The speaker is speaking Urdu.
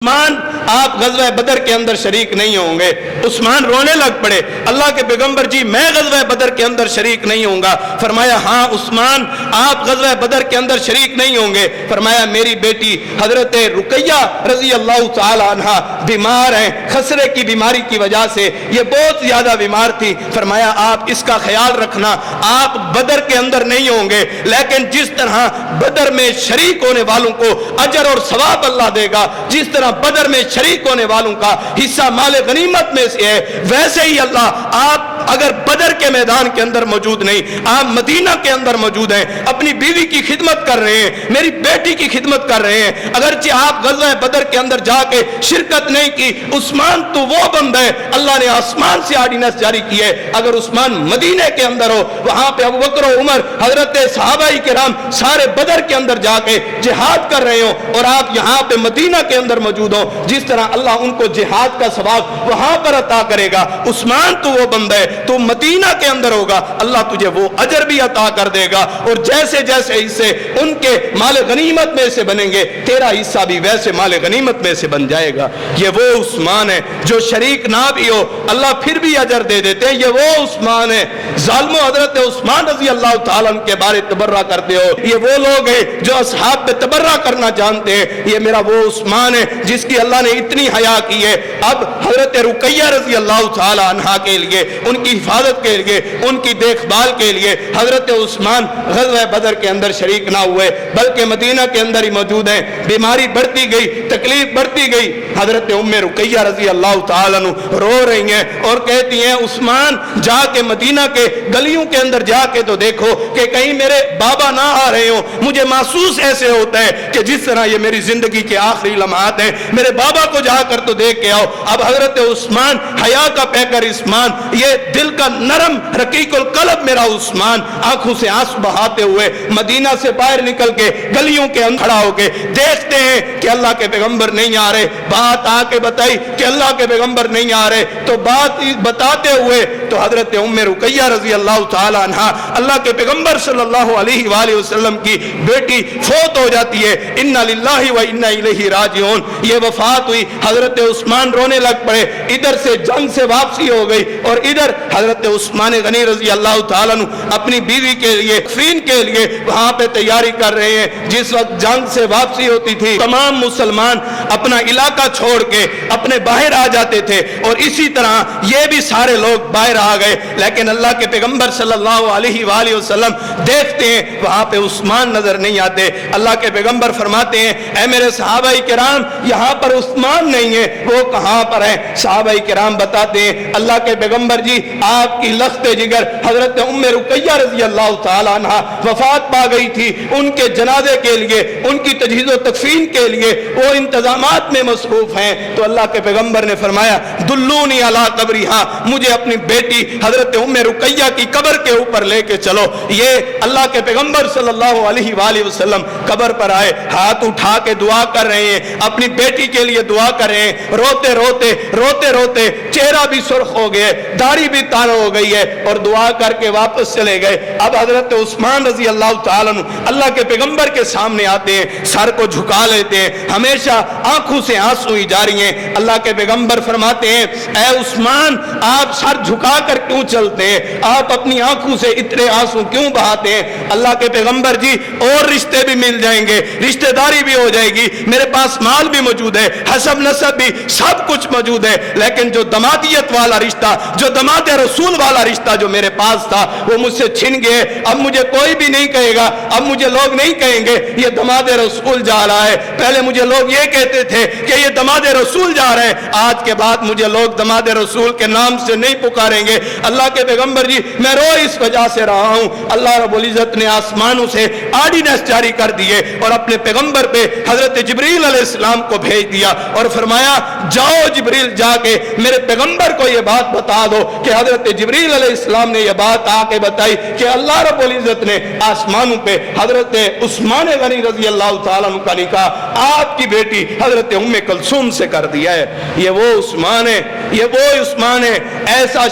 عثمان آپ غزوہ بدر کے اندر شریک نہیں ہوں گے۔ عثمان رونے لگ پڑے، اللہ کے پیغمبر جی میں غزوہ بدر کے اندر شریک نہیں ہوں گا۔ فرمایا ہاں عثمان آپ غزوہ بدر کے اندر شریک نہیں ہوں گے۔ فرمایا میری بیٹی حضرت رقیہ رضی اللہ تعالی عنہ بیمار ہیں، خسرے کی بیماری کی وجہ سے یہ بہت زیادہ بیمار تھی۔ فرمایا آپ اس کا خیال رکھنا، آپ بدر کے اندر نہیں ہوں گے، لیکن جس طرح بدر میں شریک ہونے والوں کو اجر اور ثواب اللہ دے گا، جس طرح بدر میں شریک ہونے والوں کا حصہ مال غنیمت میں سے ہے، ویسے ہی اللہ آپ اگر بدر کے میدان کے اندر موجود نہیں، آپ مدینہ کے اندر موجود ہیں، اپنی بیوی کی خدمت کر رہے ہیں، میری بیٹی کی خدمت کر رہے ہیں، اگرچہ آپ غزوہ بدر کے اندر جا کے شرکت نہیں کی، عثمان تو وہ بندہ ہے اللہ نے آسمان سے آرڈیننس جاری کی ہے، اگر عثمان مدینہ کے اندر ہو، وہاں پہ ابوبکر و عمر حضرت صحابہ کرام سارے بدر کے اندر جا کے جہاد کر رہے ہو اور آپ یہاں پہ مدینہ کے اندر موجود ہو، جس طرح اللہ ان کو جہاد کا ثواب وہاں پر عطا کرے گا، عثمان تو وہ بندہ ہے، تو مدینہ کے اندر ہوگا، اللہ تجھے وہ اجر بھی عطا کر دے گا، اور جیسے جیسے حصے ان کے مال غنیمت میں سے بنیں گے تیرا حصہ بھی ویسے مال غنیمت میں سے بن جائے گا۔ یہ وہ عثمان ہے جو شریک نہ بھی ہو اللہ پھر بھی اجر دے دیتے ہیں، یہ وہ عثمان ہے۔ ظالموں حضرت عثمان رضی اللہ تعالیٰ عنہ کے بارے تبرہ کرتے ہو، یہ وہ لوگ ہیں جو اصحاب پہ تبرہ کرنا جانتے ہیں، یہ میرا وہ عثمان ہے جس کی اللہ نے اتنی حیا کی ہے۔ اب حضرت رقیہ رضی اللہ تعالی عنہا کے لیے، ان کی حفاظت کے لیے، ان کی دیکھ بھال کے لیے حضرت عثمان غزوہ بدر کے اندر شریک نہ ہوئے، بلکہ مدینہ کے اندر ہی موجود ہیں۔ بیماری بڑھتی گئی، تکلیف بڑھتی گئی، حضرت ام رقیہ رضی اللہ تعالی عنہ رو رہی ہیں اور کہتی ہیں عثمان جا کے مدینہ کے گلیوں کے اندر جا کے تو دیکھو کہ کہیں میرے بابا نہ آ رہے ہوں، مجھے محسوس ایسے ہوتا ہے کہ جس طرح یہ میری زندگی کے آخری لمحات ہیں، میرے بابا کو جا کر تو دیکھ کے آؤ۔ اب حضرت عثمان حیا کا پیکر عثمان، یہ دل کا نرم رقیق القلب میرا عثمان، آنکھوں سے آنسو بہاتے ہوئے مدینہ سے باہر نکل کے گلیوں کے اندر کھڑا ہو کے دیکھتے ہیں کہ اللہ کے پیغمبر نہیں آ رہے، بات آ کے بتائی کہ اللہ کے پیغمبر نہیں آ رہے، تو بات بتاتے ہوئے تو حضرت ام رقیہ رضی اللہ تعالی عنہا اللہ کے پیغمبر صلی اللہ علیہ وآلہ وسلم کی بیٹی فوت ہو جاتی ہے، انا للہ و انا الیہ راجعون، یہ وفات ہوئی، حضرت عثمان رونے لگ پڑے، ادھر سے جنگ سے واپسی ہو گئی اور ادھر حضرت عثمان غنی رضی اللہ تعالیٰ عنہ اپنی بیوی کے لیے دفن کے لیے وہاں پہ تیاری کر رہے ہیں۔ جس وقت جنگ سے واپسی ہوتی تھی تمام مسلمان اپنا علاقہ چھوڑ کے اپنے باہر آ جاتے تھے، اور اسی طرح یہ بھی سارے لوگ باہر آ گئے، لیکن اللہ کے پیغمبر صلی اللہ علیہ وآلہ وسلم دیکھتے ہیں وہاں پہ عثمان نظر نہیں آتے۔ اللہ کے پیغمبر فرماتے ہیں اے میرے صحابہ کرام یہاں پر عثمان نہیں ہے، وہ کہاں پر ہیں؟ صحابہ کرام بتاتے ہیں اللہ کے پیغمبر جی آپ کی لخت جگر حضرت ام رقیہ رضی اللہ تعالی عنہ وفات پا گئی تھی، ان کے جنازے کے لیے، ان کی تجہیز و تکفین کے لیے وہ انتظامات میں مصروف ہیں، تو اللہ کے پیغمبر نے فرمایا دلونی علی قبرہا، مجھے اپنی بیٹی حضرت ام رقیہ کی قبر کے اوپر لے کے چلو۔ یہ اللہ کے پیغمبر صلی اللہ علیہ وآلہ وسلم قبر پر آئے، ہاتھ اٹھا کے دعا کر رہے ہیں، اپنی بیٹی کے لیے دعا کر رہے ہیں، روتے روتے روتے روتے چہرہ بھی سرخ ہو گئے، داڑھی بھی تار ہو گئی ہے، اور دعا کر کے واپس چلے گئے۔ اب حضرت عثمان رضی اللہ تعالیٰ عنہ اللہ کے پیغمبر کے سامنے آتے ہیں، سر کو جھکا لیتے ہیں، ہمیشہ آنکھوں سے آنسو ہی جاری ہیں۔ اللہ کے پیغمبر فرماتے ہیں اے عثمان آپ سر جھکا کر کیوں چلتے ہیں، آپ اپنی آنکھوں سے اتنے آنسو کیوں بہاتے ہیں؟ اللہ کے پیغمبر جی اور رشتے بھی مل جائیں گے، رشتہ داری بھی ہو جائے گی، میرے پاس مال بھی موجود ہے، حسب نسب بھی سب کچھ موجود ہے، لیکن جو دمادیت والا رشتہ، جو دماد رسول والا رشتہ جو میرے پاس تھا وہ مجھ سے چھن گئے۔ اب مجھے کوئی بھی نہیں کہے گا، اب مجھے لوگ نہیں کہیں گے یہ دماد رسول جا رہا ہے، پہلے مجھے لوگ یہ کہتے تھے کہ یہ دماد رسول جا رہے ہیں، آج کے بعد مجھے لوگ دماد رسول کے نام سے نہیں پکاریں گے۔ اللہ کے پیغمبر جی میں رو اس وجہ سے رہا ہوں، اللہ رب العزت نے آسمانوں سے آرڈیننس جاری کر دیے اور اپنے پیغمبر پہ حضرت جبریل علیہ السلام کو بھیج دیا اور فرمایا جاؤ جبریل جا کے میرے پیغمبر کو یہ بات بتا دو کہ حضرت جبریل علیہ السلام نے یہ بات آ کے بتائی کہ اللہ رب العزت نے آسمانوں پہ حضرت عثمان غنی رضی اللہ تعالیٰ عنہ کا نکاح آپ کی بیٹی حضرت ام کلثوم سے کر دیا ہے۔ یہ وہ عثمان ہے، یہ وہ عثمان ہے، ایسا